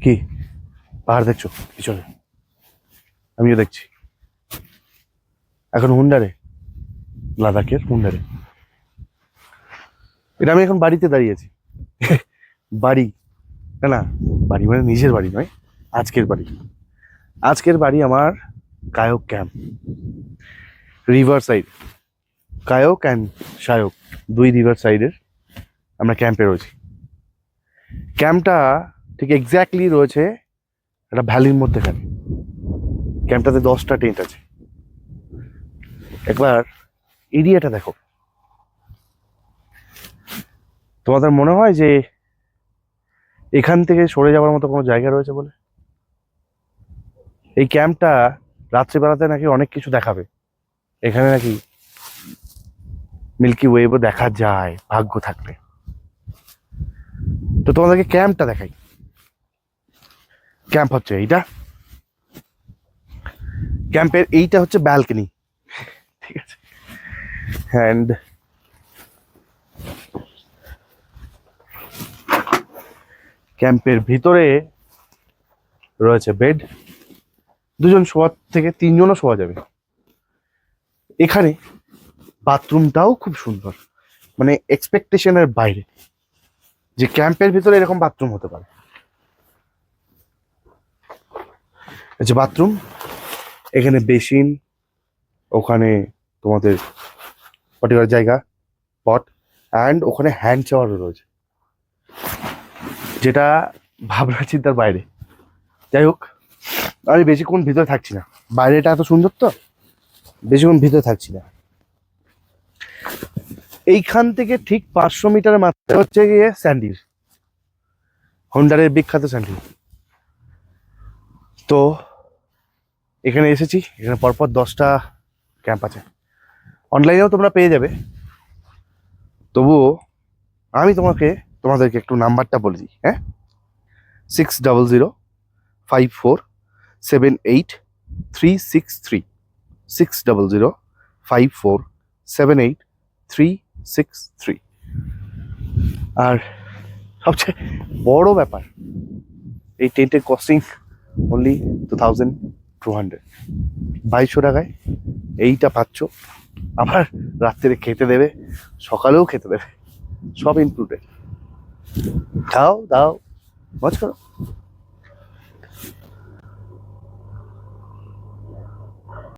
কি পাহাড় দেখছো পিছনে? আমিও দেখছি। এখন হুন্ডারে, লাদাখের হুন্ডারে। এটা আমি এখন বাড়িতে দাঁড়িয়েছি। বাড়ি না না, বাড়ি মানে নিজের বাড়ি নয়, আজকের বাড়ি। আজকের বাড়ি আমার kayak camp, river side. Kayak and শায়ক, দুই রিভার সাইডের আমরা ক্যাম্পে রয়েছি। ক্যাম্পটা ঠিক এক্স্যাক্টলি রয়েছে একটা ভ্যালির মধ্যেখানে। ক্যাম্পটাতে 10টা টেন্ট আছে। একবার এরিয়াটা দেখো। তোমাদের মনে হয় যে এখান থেকে সরে যাওয়ার মতো কোনো জায়গা রয়েছে বলে? এই ক্যাম্পটা রাত্রিবেলাতে নাকি অনেক কিছু দেখাবে। এখানে নাকি মিল্কি ওয়েবও দেখা যায় ভাগ্য থাকলে। তো তোমাদেরকে ক্যাম্পটা দেখাই। ক্যাম্প হচ্ছে এইটা। ক্যাম্পের এইটা হচ্ছে ব্যালকনি, ঠিক আছে? অ্যান্ড ক্যাম্পের ভিতরে রয়েছে বেড। দুজন শোয়ার থেকে তিনজনও শোয়া যাবে। এখানে বাথরুমটাও খুব সুন্দর, মানে এক্সপেকটেশনের বাইরে যে ক্যাম্পের ভিতরে এরকম বাথরুম হতে পারে। এই যে বাথরুম, এখানে বেসিন, ওখানে তোমাদের পার্টিকুলার জায়গা পট, অ্যান্ড ওখানে হ্যান্ড শাওয়ারও রয়েছে, যেটা ভাবনা চিন্তার বাইরে। যাই হোক, আমি বেশিক্ষণ ভিতরে থাকছি না। বাইরেটা এত সুন্দর তো, বেশিক্ষণ ভিতরে থাকছি না। এইখান থেকে ঠিক 500 মিটার মাত্রা হচ্ছে গিয়ে স্যান্ডির, হন্ডারের বিখ্যাত স্যান্ডি। তো এখানে এসেছি। এখানে পরপর 10টা ক্যাম্প আছে, অনলাইনেও তোমরা পেয়ে যাবে। তবুও আমি তোমাদেরকে একটু নাম্বারটা বলে দিই। হ্যাঁ, 6005478363, 6005478363। আর সবচেয়ে বড় ব্যাপার, এই টেন্টের কস্টিং অনলি 2200, 2200 টাকায় এইটা পাচ্ছ। আবার রাত্রে খেতে দেবে, সকালেও খেতে দেবে, সব ইনক্লুডেড। খাও দাও, মজ করো।